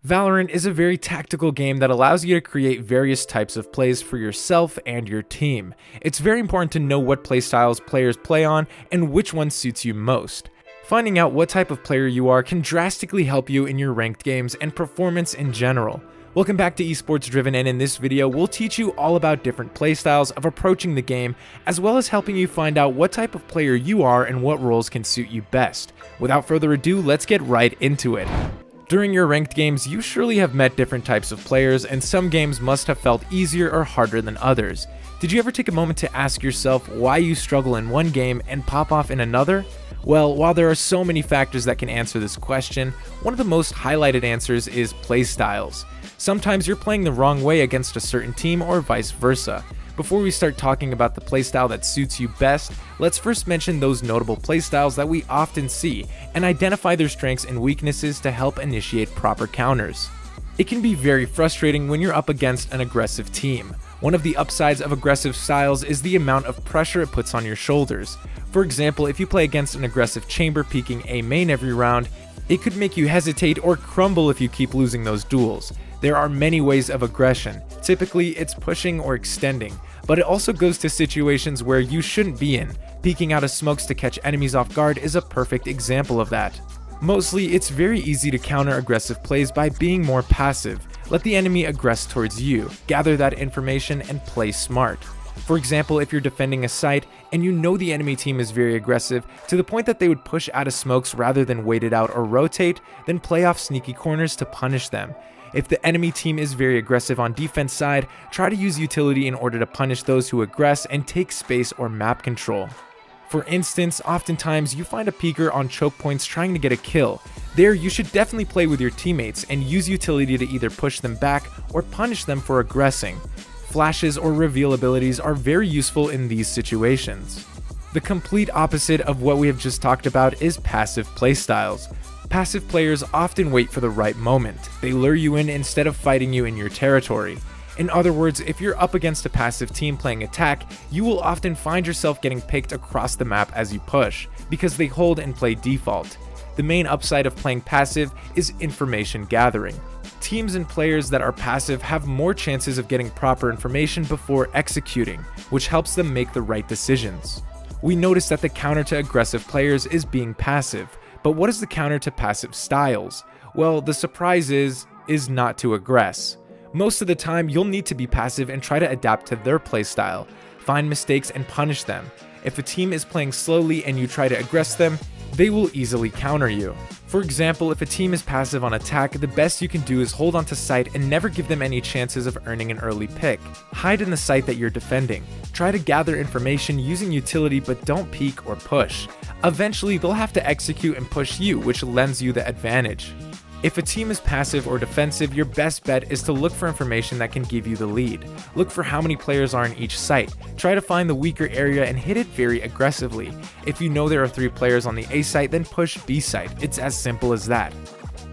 Valorant is a very tactical game that allows you to create various types of plays for yourself and your team. It's very important to know what playstyles players play on and which one suits you most. Finding out what type of player you are can drastically help you in your ranked games and performance in general. Welcome back to Esports Driven, and in this video we'll teach you all about different playstyles of approaching the game, as well as helping you find out what type of player you are and what roles can suit you best. Without further ado, let's get right into it. During your ranked games, you surely have met different types of players, and some games must have felt easier or harder than others. Did you ever take a moment to ask yourself why you struggle in one game and pop off in another? Well, while there are so many factors that can answer this question, one of the most highlighted answers is playstyles. Sometimes you're playing the wrong way against a certain team or vice versa. Before we start talking about the playstyle that suits you best, let's first mention those notable playstyles that we often see and identify their strengths and weaknesses to help initiate proper counters. It can be very frustrating when you're up against an aggressive team. One of the upsides of aggressive styles is the amount of pressure it puts on your shoulders. For example, if you play against an aggressive chamber peeking A main every round, it could make you hesitate or crumble if you keep losing those duels. There are many ways of aggression. Typically, it's pushing or extending, but it also goes to situations where you shouldn't be in. Peeking out of smokes to catch enemies off guard is a perfect example of that. Mostly, it's very easy to counter aggressive plays by being more passive. Let the enemy aggress towards you, gather that information, and play smart. For example, if you're defending a site and you know the enemy team is very aggressive to the point that they would push out of smokes rather than wait it out or rotate, then play off sneaky corners to punish them. If the enemy team is very aggressive on defense side, try to use utility in order to punish those who aggress and take space or map control. For instance, oftentimes you find a peeker on choke points trying to get a kill. There, you should definitely play with your teammates and use utility to either push them back or punish them for aggressing. Flashes or reveal abilities are very useful in these situations. The complete opposite of what we have just talked about is passive playstyles. Passive players often wait for the right moment. They lure you in instead of fighting you in your territory. In other words, if you're up against a passive team playing attack, you will often find yourself getting picked across the map as you push, because they hold and play default. The main upside of playing passive is information gathering. Teams and players that are passive have more chances of getting proper information before executing, which helps them make the right decisions. We notice that the counter to aggressive players is being passive. But what is the counter to passive styles? Well, the surprise is not to aggress. Most of the time, you'll need to be passive and try to adapt to their playstyle. Find mistakes and punish them. If a team is playing slowly and you try to aggress them, they will easily counter you. For example, if a team is passive on attack, the best you can do is hold onto site and never give them any chances of earning an early pick. Hide in the site that you're defending. Try to gather information using utility, but don't peek or push. Eventually, they'll have to execute and push you, which lends you the advantage. If a team is passive or defensive, your best bet is to look for information that can give you the lead. Look for how many players are in each site. Try to find the weaker area and hit it very aggressively. If you know there are 3 players on the A site, then push B site. It's as simple as that.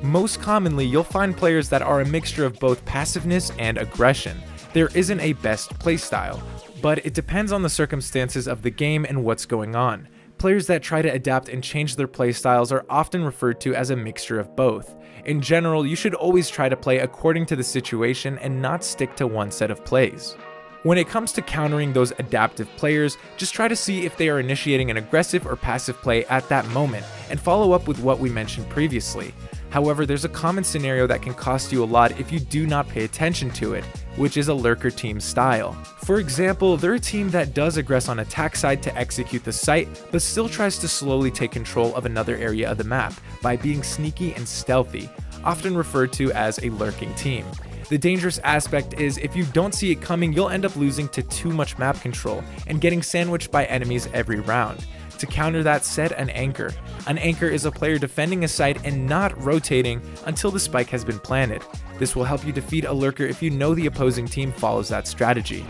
Most commonly, you'll find players that are a mixture of both passiveness and aggression. There isn't a best playstyle, but it depends on the circumstances of the game and what's going on. Players that try to adapt and change their playstyles are often referred to as a mixture of both. In general, you should always try to play according to the situation and not stick to one set of plays. When it comes to countering those adaptive players, just try to see if they are initiating an aggressive or passive play at that moment, and follow up with what we mentioned previously. However, there's a common scenario that can cost you a lot if you do not pay attention to it, which is a lurker team style. For example, they're a team that does aggress on attack side to execute the site, but still tries to slowly take control of another area of the map by being sneaky and stealthy, often referred to as a lurking team. The dangerous aspect is if you don't see it coming, you'll end up losing to too much map control and getting sandwiched by enemies every round. To counter that, set an anchor. An anchor is a player defending a site and not rotating until the spike has been planted. This will help you defeat a lurker if you know the opposing team follows that strategy.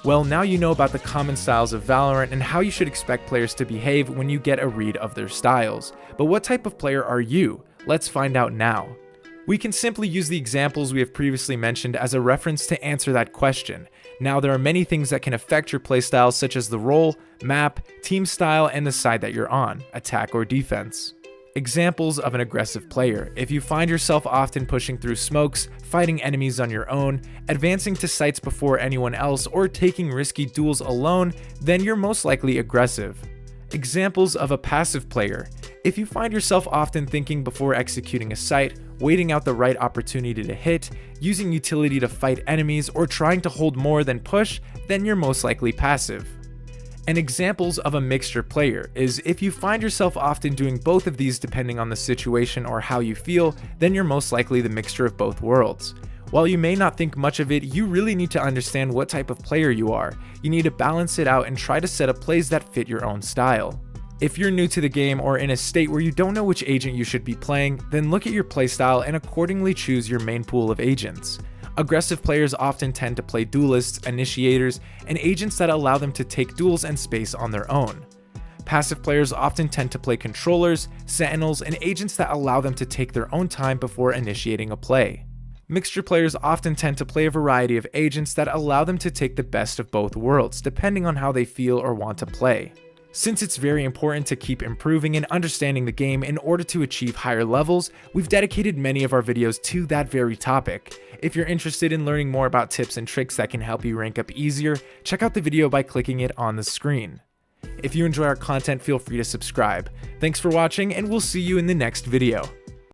Well, now you know about the common styles of Valorant and how you should expect players to behave when you get a read of their styles. But what type of player are you? Let's find out now. We can simply use the examples we have previously mentioned as a reference to answer that question. Now, there are many things that can affect your playstyle, such as the role, map, team style, and the side that you're on, attack or defense. Examples of an aggressive player: if you find yourself often pushing through smokes, fighting enemies on your own, advancing to sites before anyone else, or taking risky duels alone, then you're most likely aggressive. Examples of a passive player: if you find yourself often thinking before executing a site, waiting out the right opportunity to hit, using utility to fight enemies, or trying to hold more than push, then you're most likely passive. And examples of a mixture player is if you find yourself often doing both of these depending on the situation or how you feel, then you're most likely the mixture of both worlds. While you may not think much of it, you really need to understand what type of player you are. You need to balance it out and try to set up plays that fit your own style. If you're new to the game or in a state where you don't know which agent you should be playing, then look at your playstyle and accordingly choose your main pool of agents. Aggressive players often tend to play duelists, initiators, and agents that allow them to take duels and space on their own. Passive players often tend to play controllers, sentinels, and agents that allow them to take their own time before initiating a play. Mixture players often tend to play a variety of agents that allow them to take the best of both worlds, depending on how they feel or want to play. Since it's very important to keep improving and understanding the game in order to achieve higher levels, we've dedicated many of our videos to that very topic. If you're interested in learning more about tips and tricks that can help you rank up easier, check out the video by clicking it on the screen. If you enjoy our content, feel free to subscribe. Thanks for watching, and we'll see you in the next video.